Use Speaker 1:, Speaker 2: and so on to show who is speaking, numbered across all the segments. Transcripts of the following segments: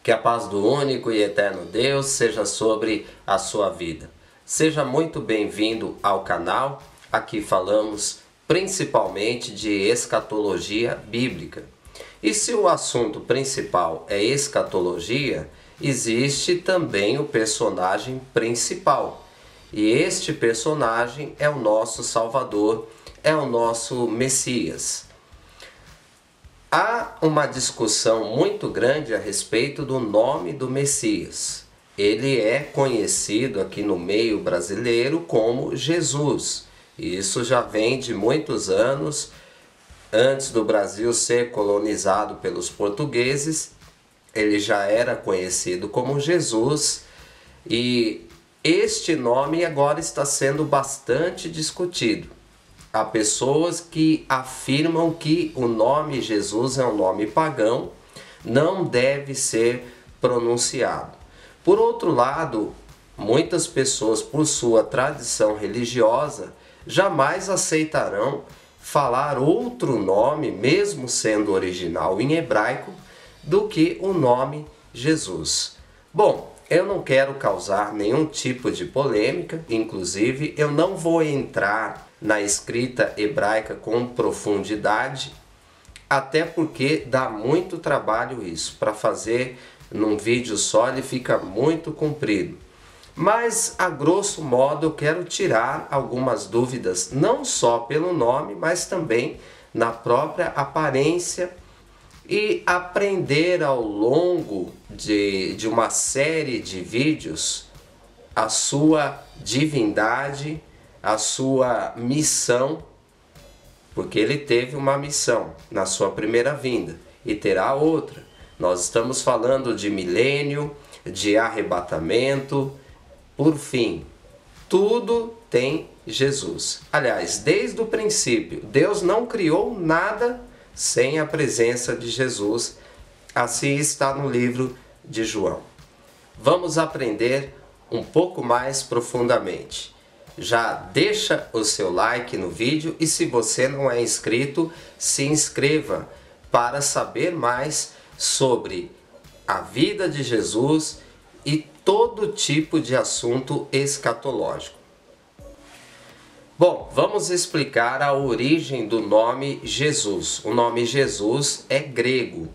Speaker 1: Que a paz do único e eterno Deus seja sobre a sua vida. Seja muito bem-vindo ao canal. Aqui falamos principalmente de escatologia bíblica. E se o assunto principal é escatologia, existe também o personagem principal. E este personagem é o nosso Salvador, é o nosso Messias. Há uma discussão muito grande a respeito do nome do Messias. Ele é conhecido aqui no meio brasileiro como Jesus. Isso já vem de muitos anos, antes do Brasil ser colonizado pelos portugueses. Ele já era conhecido como Jesus e este nome agora está sendo bastante discutido. Há pessoas que afirmam que o nome Jesus é um nome pagão, não deve ser pronunciado. Por outro lado, muitas pessoas, por sua tradição religiosa, jamais aceitarão falar outro nome, mesmo sendo original em hebraico, do que o nome Jesus. Bom, eu não quero causar nenhum tipo de polêmica, inclusive eu não vou entrar na escrita hebraica com profundidade, até porque dá muito trabalho isso. Para fazer num vídeo só ele fica muito comprido. Mas, a grosso modo, eu quero tirar algumas dúvidas, não só pelo nome, mas também na própria aparência e aprender ao longo de uma série de vídeos a sua divindade, a sua missão, porque ele teve uma missão na sua primeira vinda e terá outra. Nós estamos falando de milênio, de arrebatamento, por fim, tudo tem Jesus. Aliás, desde o princípio, Deus não criou nada sem a presença de Jesus. Assim está no livro de João. Vamos aprender um pouco mais profundamente. Já deixa o seu like no vídeo e se você não é inscrito, se inscreva para saber mais sobre a vida de Jesus e todo tipo de assunto escatológico. Bom, vamos explicar a origem do nome Jesus. O nome Jesus é grego.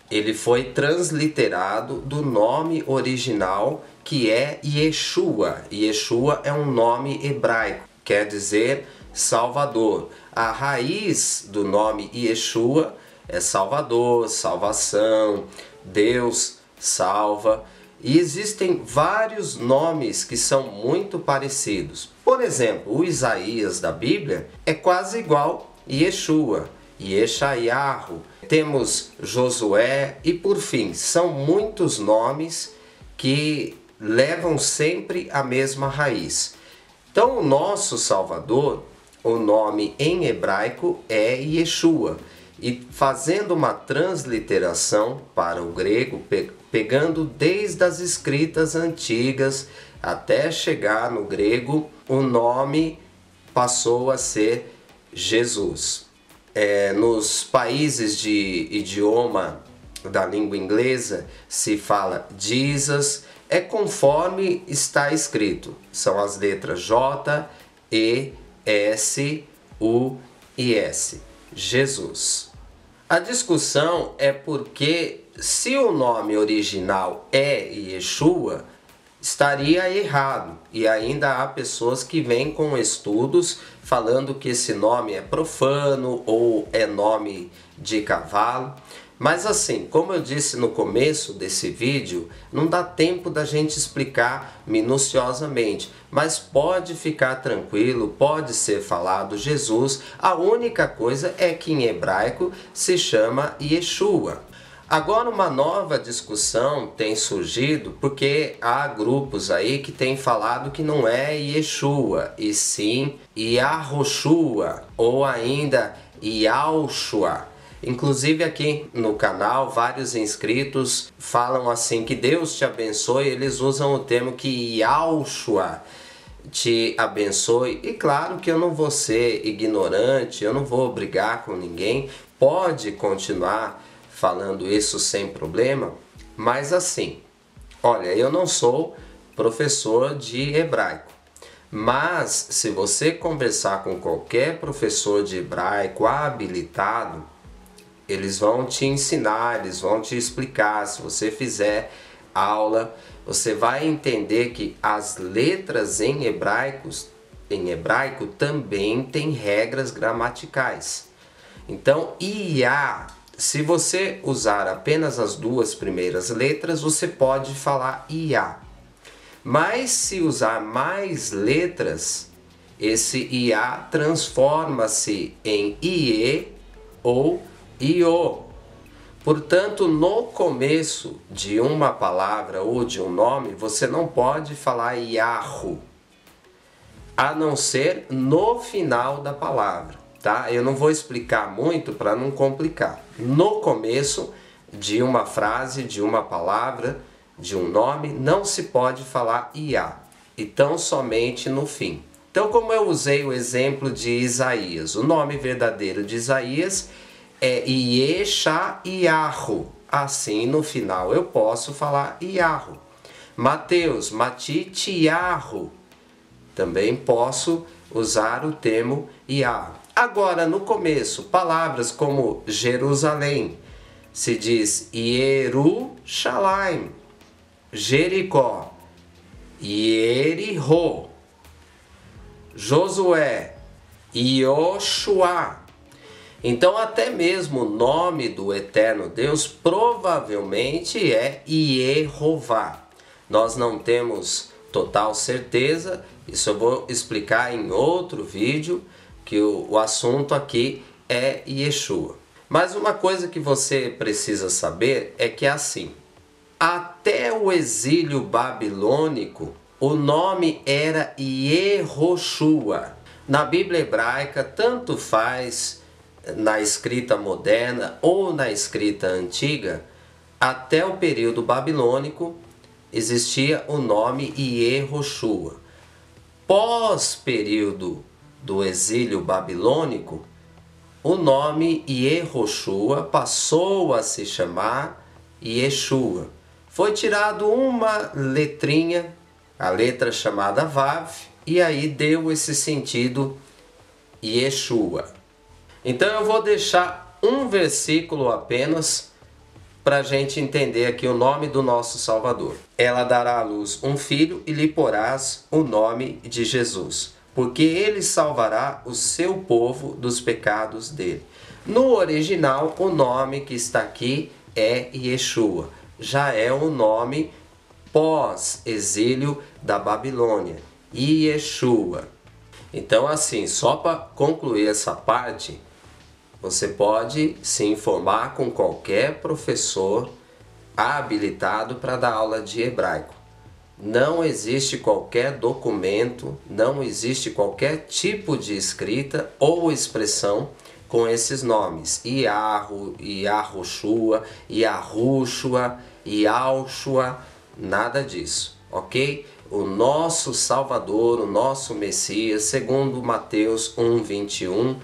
Speaker 1: Ele foi transliterado do nome original, que é Yeshua. Yeshua é um nome hebraico, quer dizer Salvador. A raiz do nome Yeshua é Salvador, salvação, Deus salva. E existem vários nomes que são muito parecidos. Por exemplo, o Isaías da Bíblia é quase igual a Yeshua, Yeshayahu. Temos Josué e por fim, são muitos nomes que levam sempre a mesma raiz. Então o nosso Salvador, o nome em hebraico é Yeshua. E fazendo uma transliteração para o grego, pegando desde as escritas antigas até chegar no grego, o nome passou a ser Jesus. Nos países de idioma da língua inglesa se fala Jesus, é conforme está escrito. São as letras J, E, S, U e S. Jesus. A discussão é porque se o nome original é Yeshua, estaria errado. E ainda há pessoas que vêm com estudos falando que esse nome é profano ou é nome de cavalo. Mas assim, como eu disse no começo desse vídeo, não dá tempo da gente explicar minuciosamente. Mas pode ficar tranquilo, pode ser falado Jesus. A única coisa é que em hebraico se chama Yeshua. Agora uma nova discussão tem surgido porque há grupos aí que têm falado que não é Yeshua, e sim Yahoshua, ou ainda Yahushua. Inclusive aqui no canal, vários inscritos falam assim, que Deus te abençoe, eles usam o termo que Yahushua te abençoe. E claro que eu não vou ser ignorante, eu não vou brigar com ninguém, pode continuar falando isso sem problema, Mas assim, olha, eu não sou professor de hebraico, mas se você conversar com qualquer professor de hebraico habilitado, eles vão te ensinar, eles vão te explicar. Se você fizer aula, você vai entender que as letras em hebraico também têm regras gramaticais. Então, Iá, se você usar apenas as duas primeiras letras, você pode falar Iá. Mas se usar mais letras, esse Iá transforma-se em Iê ou Iô. Portanto, no começo de uma palavra ou de um nome, você não pode falar Yahu, a não ser no final da palavra, tá? Eu não vou explicar muito para não complicar. No começo de uma frase, de uma palavra, de um nome, não se pode falar Iá, e tão somente no fim. Então, como eu usei o exemplo de Isaías, o nome verdadeiro de Isaías é Yeshayahu. Assim, no final, eu posso falar Yahu. Mateus, Matitiyahu. Também posso usar o termo Yahu. Agora, no começo, palavras como Jerusalém, se diz Yerushalayim. Jericó, Yeriho. Josué, Yoshua. Então, até mesmo o nome do eterno Deus provavelmente é Yehová. Nós não temos total certeza, isso eu vou explicar em outro vídeo, que o assunto aqui é Yeshua. Mas uma coisa que você precisa saber é que é assim, até o exílio babilônico, o nome era Yehoshua. Na Bíblia hebraica, tanto faz na escrita moderna ou na escrita antiga, até o período babilônico existia o nome Yehoshua. Pós-período do exílio babilônico, o nome Yehoshua passou a se chamar Yeshua. Foi tirado uma letrinha, a letra chamada Vav, e aí deu esse sentido Yeshua. Então eu vou deixar um versículo apenas para a gente entender aqui o nome do nosso Salvador. Ela dará à luz um filho e lhe porás o nome de Jesus, porque ele salvará o seu povo dos pecados dele. No original, o nome que está aqui é Yeshua. Já é o nome pós-exílio da Babilônia, Yeshua. Então, assim, só para concluir essa parte, você pode se informar com qualquer professor habilitado para dar aula de hebraico. Não existe qualquer documento, não existe qualquer tipo de escrita ou expressão com esses nomes. Iahu, Yahushua, Yahushua, Yaushua, nada disso, ok? O nosso Salvador, o nosso Messias, segundo Mateus 1:21,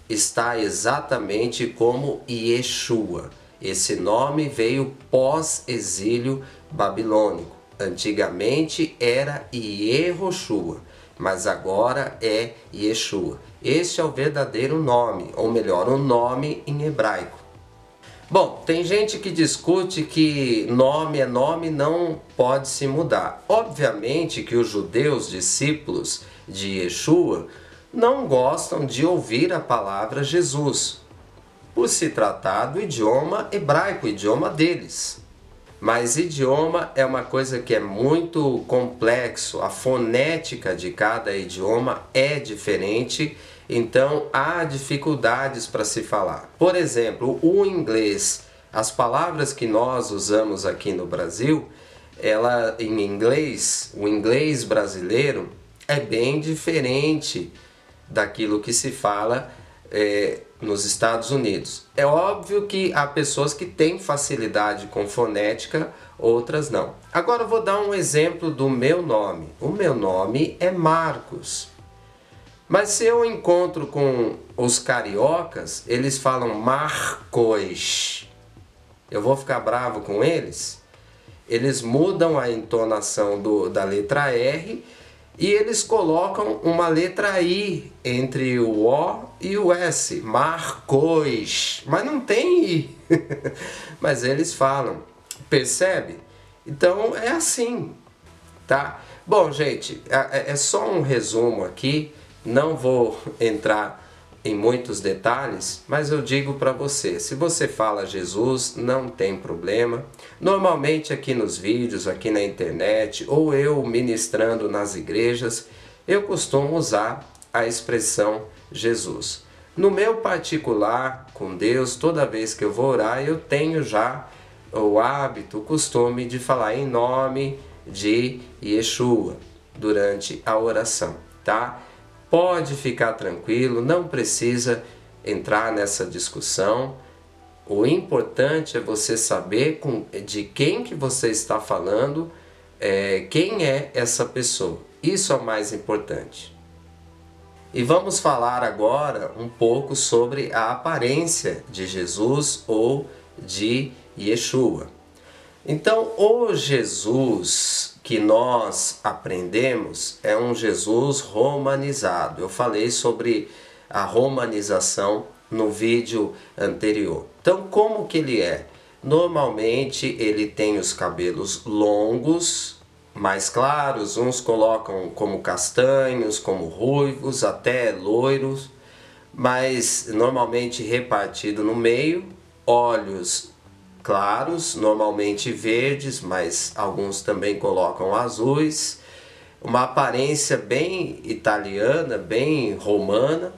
Speaker 1: está exatamente como Yeshua. Esse nome veio pós-exílio babilônico. Antigamente era Yehoshua, mas agora é Yeshua. Este é o verdadeiro nome, ou melhor, o nome em hebraico. Bom, tem gente que discute que nome é nome, não pode se mudar. Obviamente que os judeus discípulos de Yeshua não gostam de ouvir a palavra Jesus, por se tratar do idioma hebraico, o idioma deles. Mas idioma é uma coisa que é muito complexo, a fonética de cada idioma é diferente, então há dificuldades para se falar. Por exemplo, o inglês, as palavras que nós usamos aqui no Brasil, em inglês, o inglês brasileiro é bem diferente daquilo que se fala nos Estados Unidos. É óbvio que há pessoas que têm facilidade com fonética, outras não. Agora eu vou dar um exemplo do meu nome. O meu nome é Marcos. Mas se eu encontro com os cariocas, eles falam Marcos. Eu vou ficar bravo com eles? eles mudam a entonação da letra R e eles colocam uma letra I entre o O e o S, Marcos, mas não tem I, mas eles falam, percebe? Então é assim, tá? Bom, gente, é só um resumo aqui, não vou entrar em muitos detalhes, mas eu digo para você, se você fala Jesus, não tem problema. Normalmente aqui nos vídeos, aqui na internet, ou eu ministrando nas igrejas, eu costumo usar a expressão Jesus. No meu particular, com Deus, toda vez que eu vou orar, eu tenho já o hábito, o costume de falar em nome de Yeshua durante a oração, tá? Pode ficar tranquilo, não precisa entrar nessa discussão. O importante é você saber de quem que você está falando, quem é essa pessoa. Isso é o mais importante. E vamos falar agora um pouco sobre a aparência de Jesus ou de Yeshua. Então, o Jesus que nós aprendemos é um Jesus romanizado. Eu falei sobre a romanização no vídeo anterior. Então, como que ele é? Normalmente ele tem os cabelos longos, mais claros, uns colocam como castanhos, como ruivos, até loiros, mas normalmente repartido no meio, olhos claros, normalmente verdes, mas alguns também colocam azuis, uma aparência bem italiana, bem romana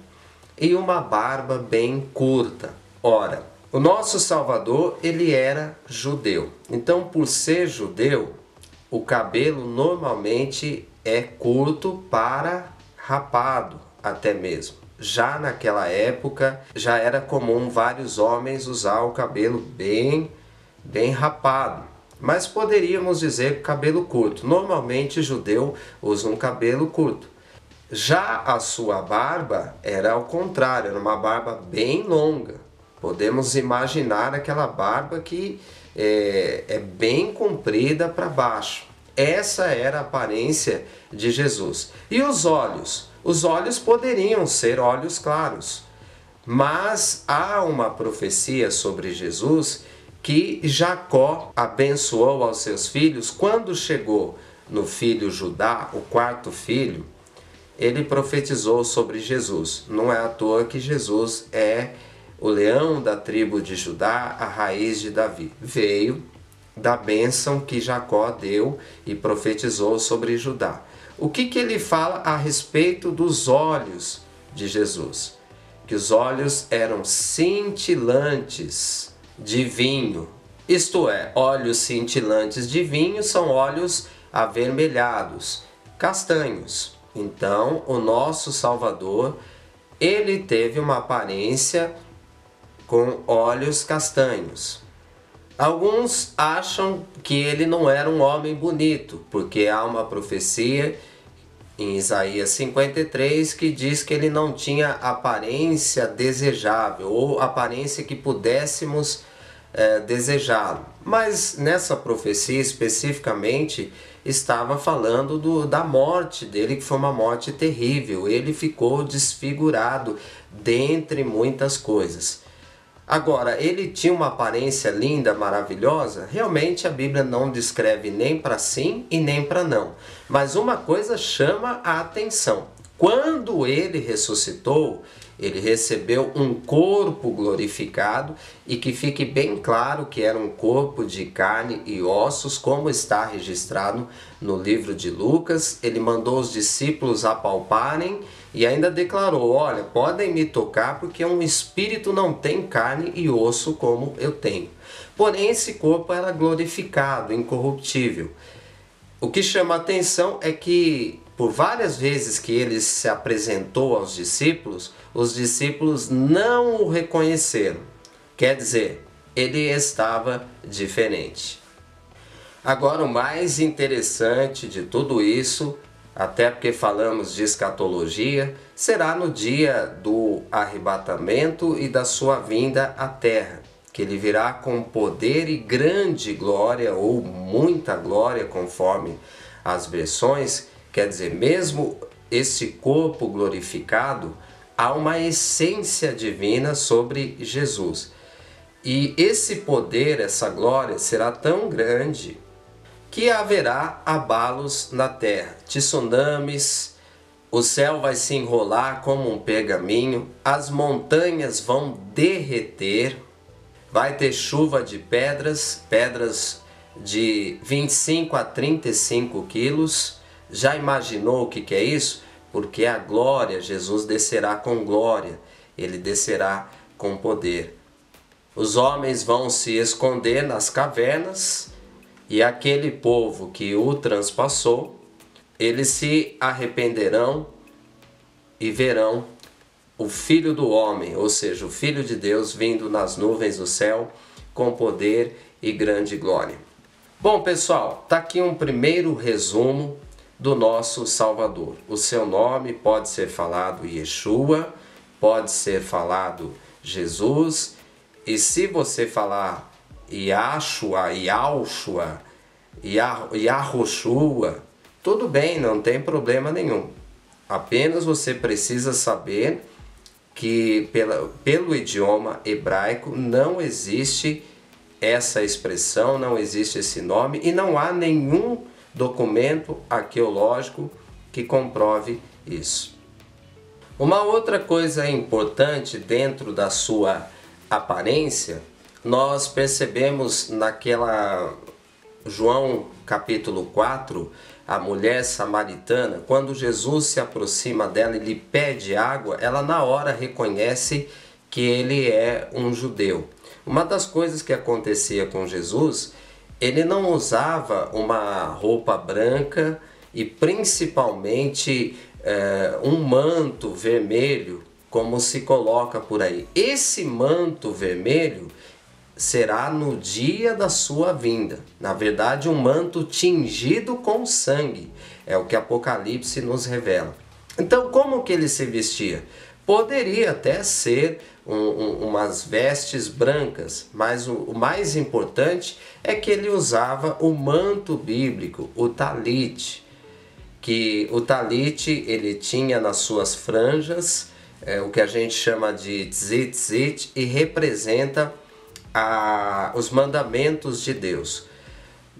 Speaker 1: e uma barba bem curta. Ora, o nosso Salvador, ele era judeu. Então, por ser judeu, o cabelo normalmente é curto para rapado até mesmo. Já naquela época, já era comum vários homens usar o cabelo bem rapado, mas poderíamos dizer cabelo curto. Normalmente judeu usa um cabelo curto. Já a sua barba era ao contrário, era uma barba bem longa. Podemos imaginar aquela barba que é bem comprida para baixo. Essa era a aparência de Jesus. E os olhos? Os olhos poderiam ser olhos claros, mas há uma profecia sobre Jesus que Jacó abençoou aos seus filhos. Quando chegou no filho Judá, o quarto filho, ele profetizou sobre Jesus. Não é à toa que Jesus é o leão da tribo de Judá, a raiz de Davi. Veio da bênção que Jacó deu e profetizou sobre Judá. O que ele fala a respeito dos olhos de Jesus? Que os olhos eram cintilantes de vinho. Isto é, olhos cintilantes de vinho são olhos avermelhados, castanhos. Então, o nosso Salvador, ele teve uma aparência com olhos castanhos. Alguns acham que ele não era um homem bonito, porque há uma profecia em Isaías 53 que diz que ele não tinha aparência desejável ou aparência que pudéssemos desejá-lo. Mas nessa profecia especificamente estava falando da morte dele, que foi uma morte terrível. Ele ficou desfigurado dentre muitas coisas. Agora, ele tinha uma aparência linda, maravilhosa? Realmente a Bíblia não descreve nem para sim e nem para não. Mas uma coisa chama a atenção. Quando ele ressuscitou, ele recebeu um corpo glorificado, e que fique bem claro que era um corpo de carne e ossos, como está registrado no livro de Lucas. Ele mandou os discípulos apalparem e ainda declarou: olha, podem me tocar porque um espírito não tem carne e osso como eu tenho. Porém, esse corpo era glorificado, incorruptível. O que chama a atenção é que por várias vezes que ele se apresentou aos discípulos, os discípulos não o reconheceram. Quer dizer, ele estava diferente. Agora, o mais interessante de tudo isso, até porque falamos de escatologia, será no dia do arrebatamento e da sua vinda à terra. que ele virá com poder e grande glória, ou muita glória, conforme as versões. Quer dizer, mesmo esse corpo glorificado, há uma essência divina sobre Jesus. E esse poder, essa glória, será tão grande que haverá abalos na terra, tsunamis, o céu vai se enrolar como um pergaminho, as montanhas vão derreter, vai ter chuva de pedras de 25 a 35 quilos. Já imaginou o que é isso? Porque a glória, Jesus descerá com glória, ele descerá com poder. Os homens vão se esconder nas cavernas e aquele povo que o transpassou, eles se arrependerão e verão o Filho do Homem, ou seja, o Filho de Deus vindo nas nuvens do céu com poder e grande glória. Bom, pessoal, tá aqui um primeiro resumo do nosso Salvador. O seu nome pode ser falado Yeshua, pode ser falado Jesus, e se você falar Yahshua, Yahushua, tudo bem, não tem problema nenhum. Apenas você precisa saber que pelo idioma hebraico não existe essa expressão, não existe esse nome e não há nenhum documento arqueológico que comprove isso. Uma outra coisa importante dentro da sua aparência, nós percebemos naquela João capítulo 4, a mulher samaritana, quando Jesus se aproxima dela e lhe pede água, ela na hora reconhece que ele é um judeu. Uma das coisas que acontecia com Jesus, ele não usava uma roupa branca e principalmente um manto vermelho, como se coloca por aí. Esse manto vermelho será no dia da sua vinda. Na verdade, um manto tingido com sangue. É o que Apocalipse nos revela. Então, como que ele se vestia? Poderia até ser umas vestes brancas, mas o mais importante é que ele usava o manto bíblico, o talit, que o talit ele tinha nas suas franjas o que a gente chama de tzitzit e representa os mandamentos de Deus.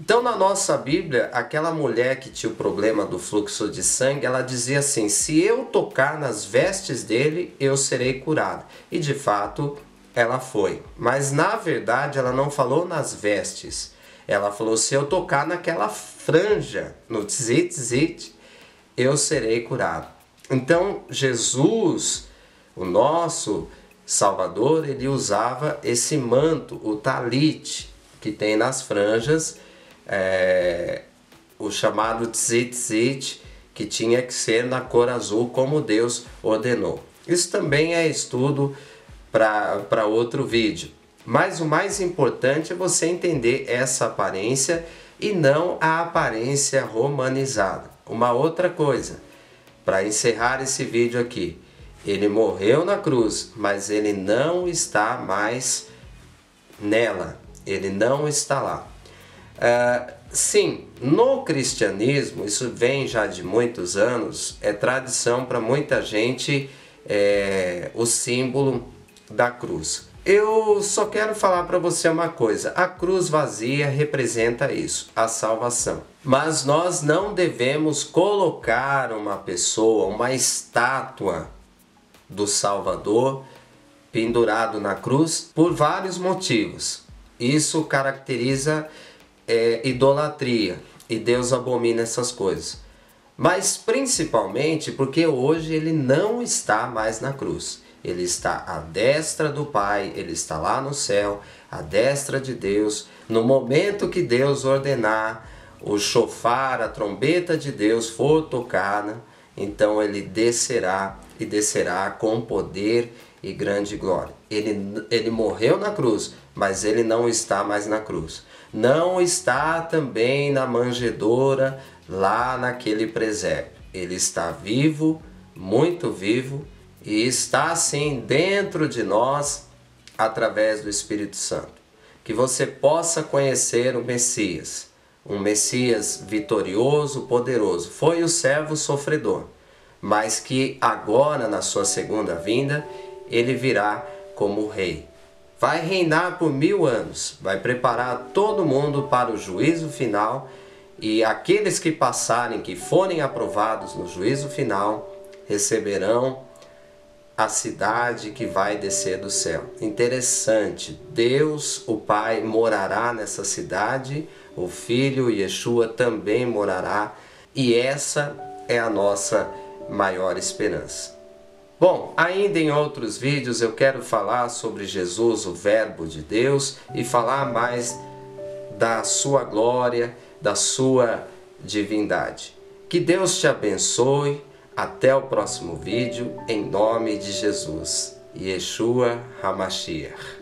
Speaker 1: Então, na nossa Bíblia, aquela mulher que tinha o problema do fluxo de sangue, ela dizia assim: se eu tocar nas vestes dele, eu serei curada. E de fato, ela foi. Mas na verdade, ela não falou nas vestes. Ela falou: se eu tocar naquela franja, no tzitzit, eu serei curado. Então, Jesus, o nosso Salvador, ele usava esse manto, o talit, que tem nas franjas, o chamado tzitzit, que tinha que ser na cor azul, como Deus ordenou. Isso também é estudo para outro vídeo. Mas o mais importante é você entender essa aparência e não a aparência romanizada. Uma outra coisa, para encerrar esse vídeo aqui, ele morreu na cruz, mas ele não está mais nela, ele não está lá. Sim, no cristianismo, isso vem já de muitos anos, é tradição para muita gente o símbolo da cruz. Eu só quero falar para você uma coisa: a cruz vazia representa isso, a salvação. Mas nós não devemos colocar uma pessoa, uma estátua do Salvador pendurado na cruz por vários motivos. Isso caracteriza idolatria e Deus abomina essas coisas. Mas principalmente porque hoje ele não está mais na cruz. Ele está à destra do Pai, ele está lá no céu, à destra de Deus. No momento que Deus ordenar, o shofar, a trombeta de Deus for tocada, então ele descerá e descerá com poder e grande glória. Ele morreu na cruz, mas ele não está mais na cruz. Não está também na manjedoura, lá naquele presépio. Ele está vivo, muito vivo, e está assim dentro de nós, através do Espírito Santo. Que você possa conhecer o Messias, um Messias vitorioso, poderoso. Foi o servo sofredor, mas que agora, na sua segunda vinda, ele virá como rei. Vai reinar por 1000 anos, vai preparar todo mundo para o juízo final, e aqueles que passarem, que forem aprovados no juízo final, receberão a cidade que vai descer do céu. Interessante, Deus, o Pai, morará nessa cidade, o Filho, Yeshua, também morará, e essa é a nossa maior esperança. Bom, ainda em outros vídeos eu quero falar sobre Jesus, o Verbo de Deus, e falar mais da sua glória, da sua divindade. Que Deus te abençoe. Até o próximo vídeo, em nome de Jesus. Yeshua HaMashiach.